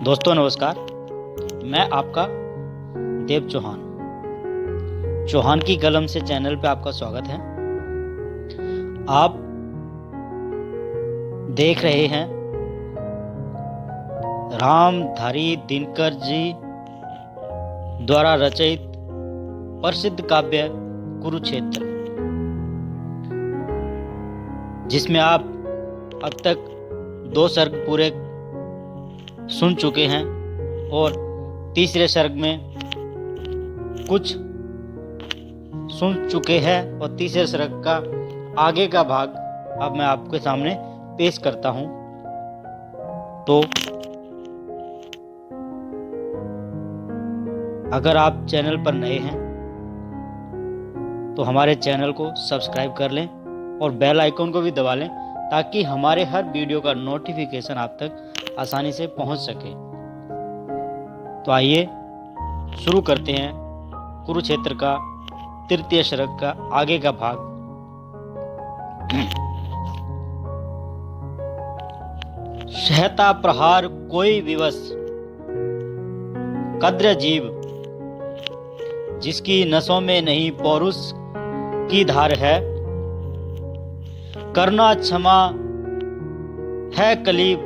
दोस्तों नमस्कार। मैं आपका देव चौहान की कलम से चैनल पे आपका स्वागत है। आप देख रहे हैं रामधारी दिनकर जी द्वारा रचित प्रसिद्ध काव्य कुरुक्षेत्र, जिसमें आप अब तक 2 सर्ग पूरे सुन चुके हैं और तीसरे सर्ग में कुछ सुन चुके हैं और तीसरे सर्ग का आगे का भाग अब मैं आपके सामने पेश करता हूं। तो अगर आप चैनल पर नए हैं तो हमारे चैनल को सब्सक्राइब कर लें और बेल आइकन को भी दबा लें, ताकि हमारे हर वीडियो का नोटिफिकेशन आप तक आसानी से पहुंच सके। तो आइए शुरू करते हैं कुरुक्षेत्र का तृतीय सर्ग का आगे का भाग। सहता प्रहार कोई विवश कद्र जीव, जिसकी नसों में नहीं पौरुष की धार है। करना क्षमा है कलीब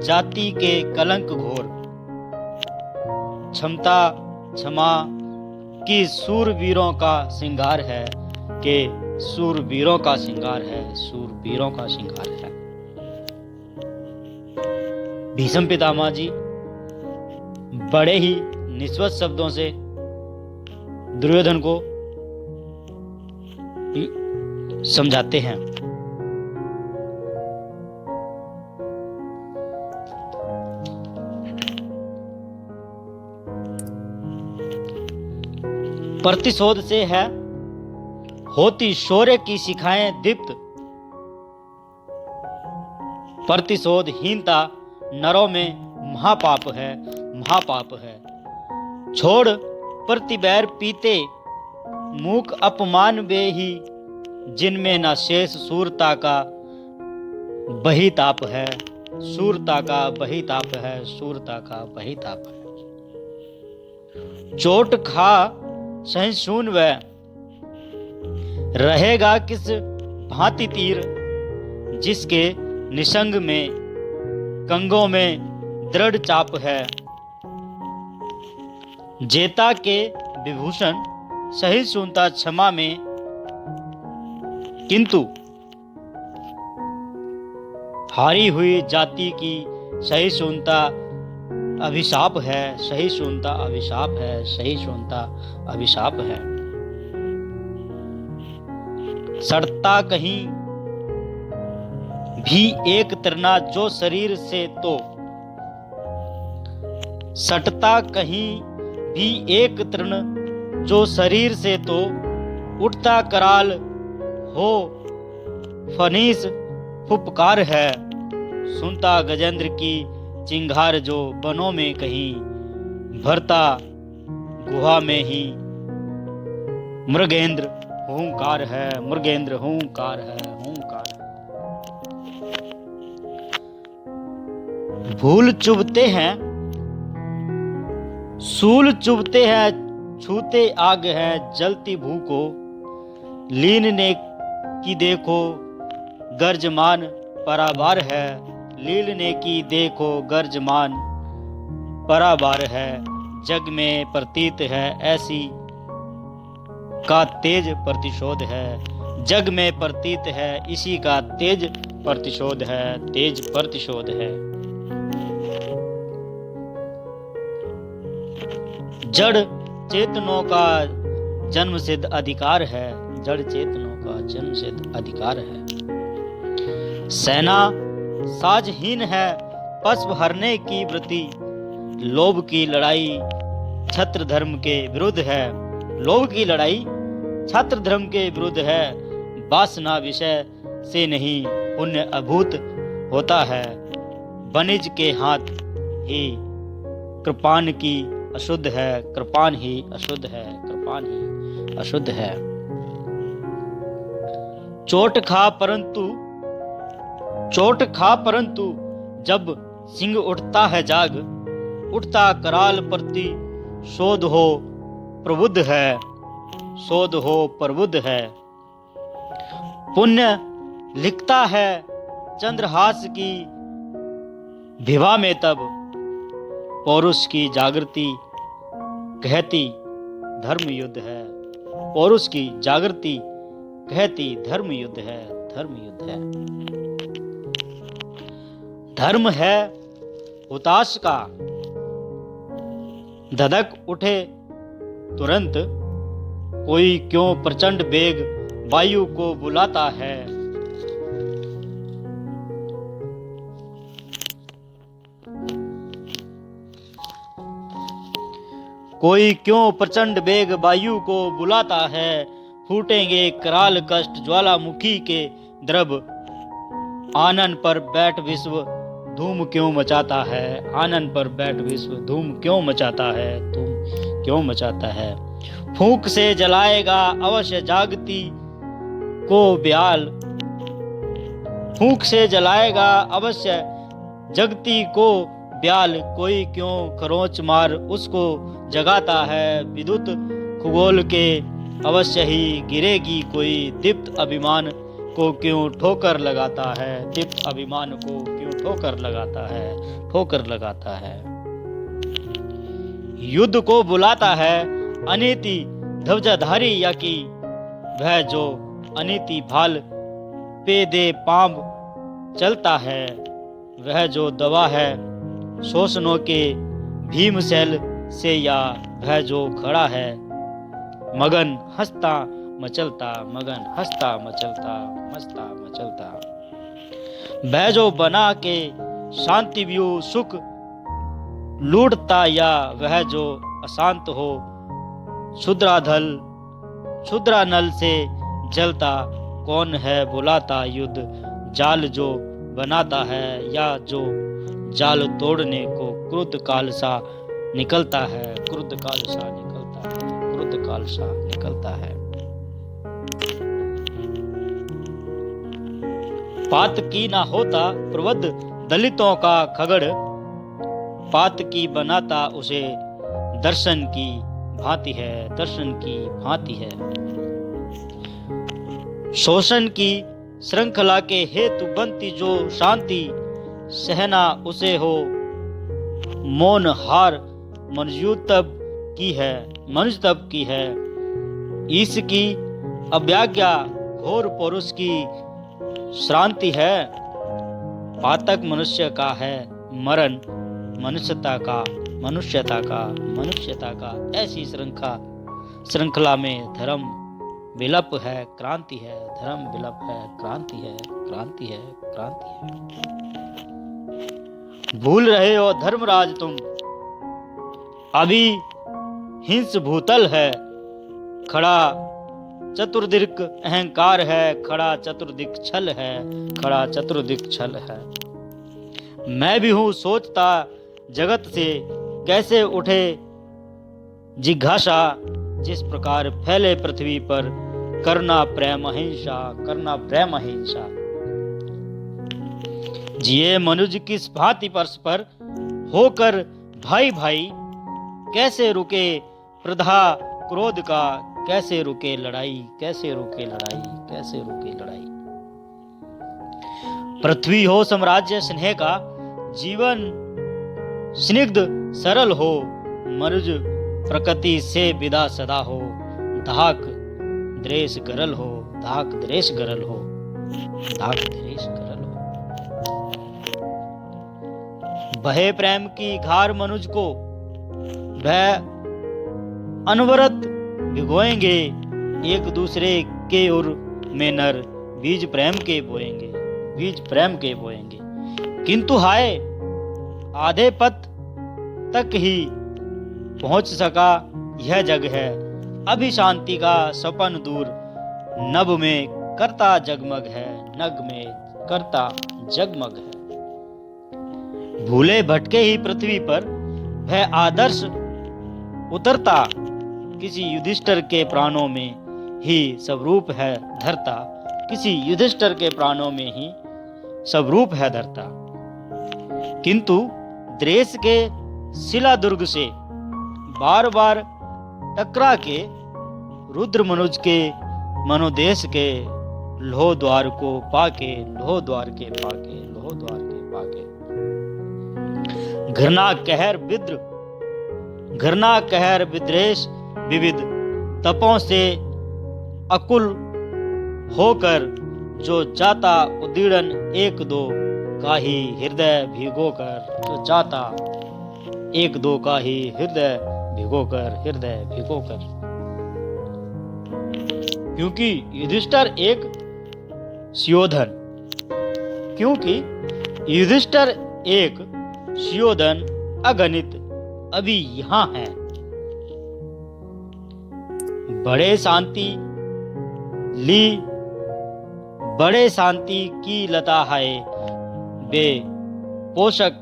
जाति के कलंक घोर, क्षमता क्षमा की सूरवीरों का श्रृंगार है, के सूरवीरों का श्रृंगार है, सूरवीरों का श्रृंगार है। भीष्म पितामह जी बड़े ही निस्वत शब्दों से दुर्योधन को समझाते हैं। प्रतिशोध से है होती शौर्य की शिखाएं दीप्त, प्रतिशोधहीनता नरों में महापाप है, महापाप है। छोड़ प्रतिबैर पीते मूक अपमान वे ही, जिनमें न शेष सूरता का बही ताप है, सूरता का बही ताप है, सूरता का बही ताप है। चोट खा सहिष्णु वह रहेगा किस भांति तीर, जिसके निसंग में कंगों में दृढ़ चाप है। जेता के विभूषण सहिष्णुता क्षमा में, किंतु हारी हुई जाति की सहिष्णुता अभिशाप है, सहिष्णुता अभिशाप है, सहिष्णुता अभिशाप है। सड़ता कहीं भी एक तृणा जो शरीर से, तो सटता कहीं भी एक तृण जो शरीर से, तो उठता कराल हो फनीस फुपकार है। सुनता गजेंद्र की चिंगार जो बनों में कहीं, भरता गुहा में ही मृगेंद्र हुंकार है, मृगेंद्र हुंकार है, हुंकार है। भूल चुभते हैं सूल चुभते हैं, छूते आग है जलती भू को। लीन ने की देखो गर्जमान पराबार है, लील ने की देखो गर्जमान पराबार है। जग में प्रतीत है ऐसी का तेज प्रतिशोध है, जग में प्रतीत है इसी का तेज प्रतिशोध है, तेज प्रतिशोध है। जड़ चेतनों का जन्म सिद्ध अधिकार है, जड़ चेतनों का जन्म सिद्ध अधिकार है। सेना साजहीन है पशु हरने की वृत्ति, लोभ की लड़ाई छत्र धर्म के विरुद्ध है, लोभ की लड़ाई छत्र धर्म के विरुद्ध है। वासना विषय से नहीं पुण्य अभूत होता है, वनिज के हाथ ही कृपान की अशुद्ध है, कृपान ही अशुद्ध है, कृपान ही अशुद्ध है। चोट खा परंतु जब सिंह उठता है जाग, उठता कराल प्रति शोध हो प्रबुद्ध है, शोध हो प्रबुद्ध है। पुण्य लिखता है चंद्रहास की विभा में तब, पौरुष की जागृति कहती धर्म युद्ध है, पौरुष की जागृति कहती धर्म युद्ध है, धर्म युद्ध है। धर्म है हुताश का धधक उठे तुरंत, कोई क्यों प्रचंड वेग वायु को बुलाता है। कोई क्यों प्रचंड वेग वायु को बुलाता है, फूटेंगे कराल कष्ट ज्वालामुखी के द्रव, आनन पर बैठ विश्व धूम क्यों मचाता है, आनन पर बैठ विश्व धूम क्यों मचाता है, धूम क्यों मचाता है। फूंक से जलाएगा अवश्य जागती को ब्याल, फूंक से जलाएगा अवश्य जगती को ब्याल, कोई क्यों खरोंच मार उसको जगाता है। विद्युत खगोल के अवश्य ही गिरेगी कोई, दीप्त अभिमान को क्यों ठोकर लगाता है, दीप्त अभिमान को क्यों ठोकर लगाता है, ठोकर लगाता है। युद्ध को बुलाता है अनीति ध्वजाधारी या की, वह जो अनीति भाल पे दे पांव चलता है, वह जो दवा है शोषणों के भीमशैल से, या वह जो खड़ा है मगन हंसता मचलता, मगन हंसता मचलता, मस्ता मचलता। वह जो बना के शांति व्यू सुख लूटता, या वह जो अशांत हो क्षुद्राधल क्षुद्रानल से जलता, कौन है बुलाता युद्ध जाल जो बनाता है, या जो जाल तोड़ने को क्रुद्ध काल सा निकलता है, क्रुद्ध काल सा निकलता है, क्रुद्ध काल सा निकलता है। पात की ना होता प्रबुद्ध दलितों का खगड़, पात की बनाता उसे दर्शन की भांति है, दर्शन की भांति है। शोषण की श्रृंखला के हेतु बनती जो शांति, सहना उसे हो मौन हार, मनुष्य तब की है, मनुष्य तब की है। इसकी अव्याज्ञा घोर पौरुष की श्रांति है, पातक मनुष्य का है मरण, मनुष्यता का मनुष्यता का मनुष्यता का। ऐसी श्रृंखला में धर्म विलप है, क्रांति है, धर्म विलप है, क्रांति है, क्रांति है, क्रांति है। भूल रहे हो धर्मराज तुम, अभी हिंस भूतल है, खड़ा चतुर्दिक अहंकार है, खड़ा चतुर्दिक छल है, खड़ा चतुर्दिक छल है। मैं भी हूं सोचता जगत से कैसे उठे जिज्ञासा, जिस प्रकार फैले पृथ्वी पर करना प्रेम अहिंसा, करना प्रेम अहिंसा। जिए मनुज किस भांति परस्पर होकर भाई भाई, कैसे रुके प्रधा क्रोध का, कैसे रुके लड़ाई, कैसे रुके लड़ाई, कैसे रुके लड़ाई। पृथ्वी हो साम्राज्य स्नेह का, जीवन स्निग्ध सरल हो, मनुज प्रकृति से विदा सदा हो, धाक द्वेष गरल हो, धाक द्वेष गरल हो, धाक द्वेष गरल हो। बहे प्रेम की घार मनुज को, वह अनवरत भिगोएंगे, एक दूसरे के उर में नर बीज प्रेम के बोएंगे, बीज प्रेम के बोएंगे। किंतु हाय आधे पथ तक ही पहुंच सका यह जग है, अभी शांति का सपन दूर, नभ में करता जगमग है, नग में करता जगमग है। भूले भटके ही पृथ्वी पर वह आदर्श उतरता, किसी युधिष्ठिर के प्राणों में ही स्वरूप है धरता, किसी युधिष्ठिर के प्राणों में ही स्वरूप है धरता। किंतु द्वेष के शिला दुर्ग से बार बार टकरा के रुद्र मनुज के मनोदेश के लोह द्वार को पाके लोह द्वार के पाके लोह द्वार के पाके घृणा कहर विद्वेष विविध तपों से अकुल होकर जो जाता उदीड़न एक दो का ही हृदय भिगोकर जो जाता एक दो का ही हृदय भिगोकर क्योंकि युधिष्ठिर एक सुयोधन अगणित अभी यहाँ है। बड़े शांति की लता है बे पोषक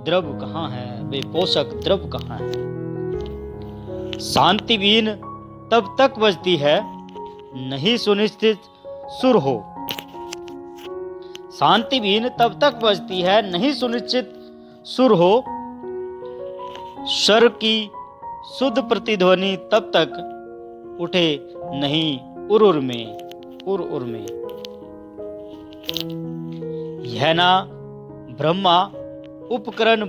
द्रव कहाँ है। शांति बीन तब तक बजती है नहीं सुनिश्चित सुर हो। शांति बीन तब तक बजती है नहीं सुनिश्चित सुर हो। स्वर की शुद्ध प्रतिध्वनि तब तक उठे नहीं उर में। यह ना ब्रह्मा उपकरण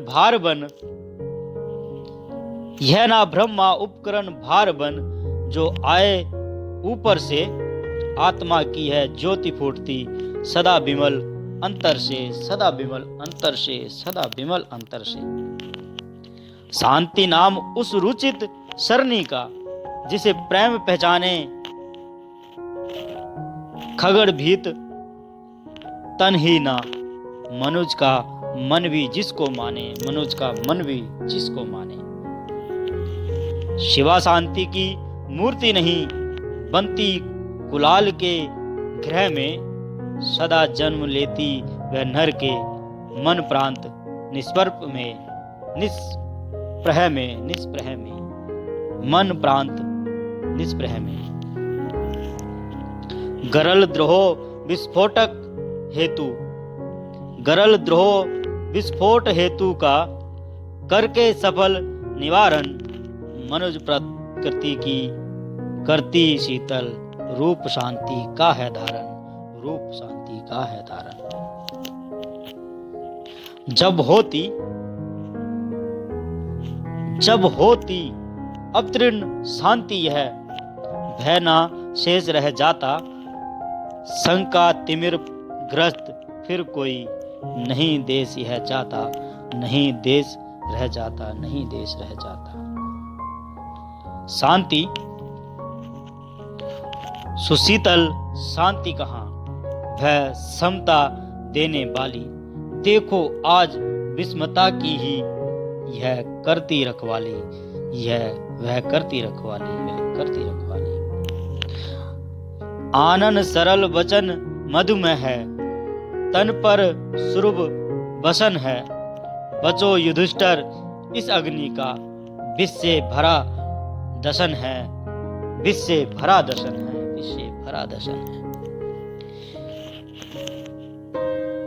भार बन जो आए ऊपर से आत्मा की है ज्योति फूटती सदा विमल अंतर से। शांति नाम उस रुचित सरनी का जिसे प्रेम पहचाने खगड़ भीत तन ही ना मनुज का मन भी जिसको माने। शिवा शांति की मूर्ति नहीं बनती कुलाल के गृह में सदा जन्म लेती वह नर के मन प्रांत निष्प्रह में। गरल द्रोह विस्फोट हेतु का करके सफल निवारण मनुज प्रकृति की करती शीतल रूप शांति का है धारण। जब होती अवतीर्ण शांति यह भय ना शेष रह जाता। शंका तिमिर ग्रस्त फिर कोई नहीं देश यह चाहता। नहीं देश रह जाता। शांति सुशीतल शांति कहाँ वह समता देने वाली। देखो आज विस्मता की ही यह करती रखवाली। आनन सरल वचन मधुमेह है तन पर सुरभ बसन है। बचो युधिष्ठिर इस अग्नि का विष से भरा दशन है।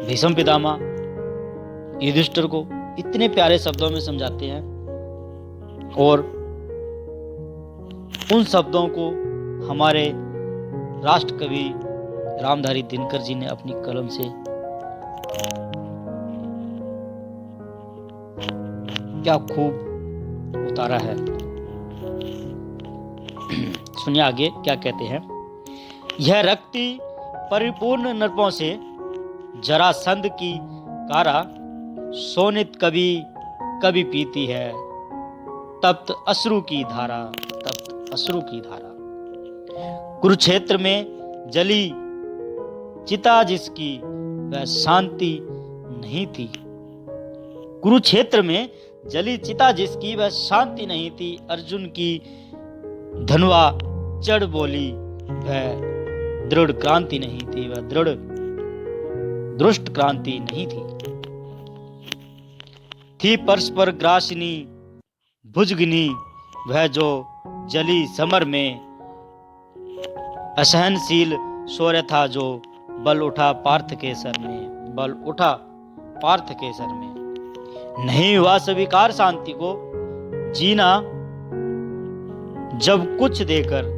भीष्म पितामह युधिष्ठिर को इतने प्यारे शब्दों में समझाते हैं और उन शब्दों को हमारे राष्ट्र कवि रामधारी दिनकर जी ने अपनी कलम से क्या खूब उतारा है। सुनिए आगे क्या कहते हैं। यह रक्ति परिपूर्ण नरपों से जरासंध की कारा सोनित कभी पीती है तप्त अश्रु की धारा। कुरुक्षेत्र में जली चिता जिसकी वह शांति नहीं थी। अर्जुन की धनुआ चढ़ बोली वह दृढ़ क्रांति नहीं थी। दुष्ट क्रांति नहीं थी परस्पर ग्रासिनी भुजगिनी वह जो जली समर में। असहनशील शौर्य था जो बल उठा पार्थ के सर में। नहीं हुआ स्वीकार शांति को जीना, जब कुछ देकर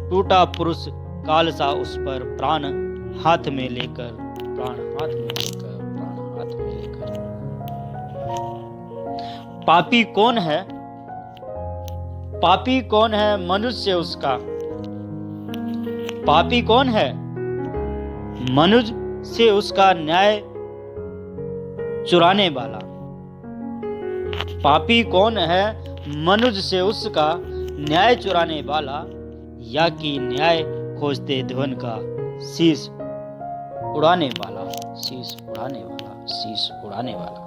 टूटा पुरुष काल सा उस पर प्राण हाथ में लेकर, प्राण हाथ में लेकर, प्राण हाथ में लेकर। पापी कौन है? पापी कौन है? मनुष्य उसका। पापी कौन है? मनुष्य से उसका न्याय चुराने वाला। पापी कौन है? मनुष्य से उसका न्याय चुराने वाला, या कि न्याय खोजते धन का शीश उड़ाने वाला, शीश उड़ाने वाला, शीश उड़ाने वाला।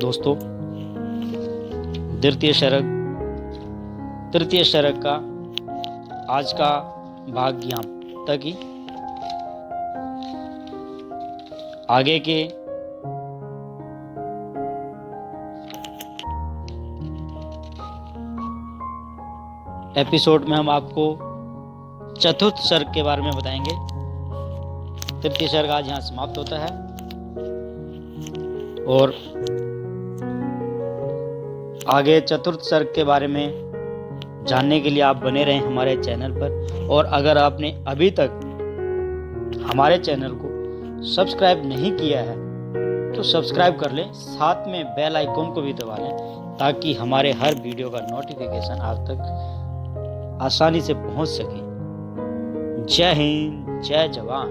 दोस्तों, तृतीय शरक का आज का भाग यहाँ तक ही। आगे के एपिसोड में हम आपको चतुर्थ सर्ग के बारे में बताएंगे। तृतीय सर्ग आज यहाँ समाप्त होता है और आगे चतुर्थ सर्ग के बारे में जानने के लिए आप बने रहें हमारे चैनल पर। और अगर आपने अभी तक हमारे चैनल को सब्सक्राइब नहीं किया है तो सब्सक्राइब कर लें, साथ में बेल आइकॉन को भी दबा लें, ताकि हमारे हर वीडियो का नोटिफिकेशन आप तक आसानी से पहुंच सके। जय हिंद, जय जवान।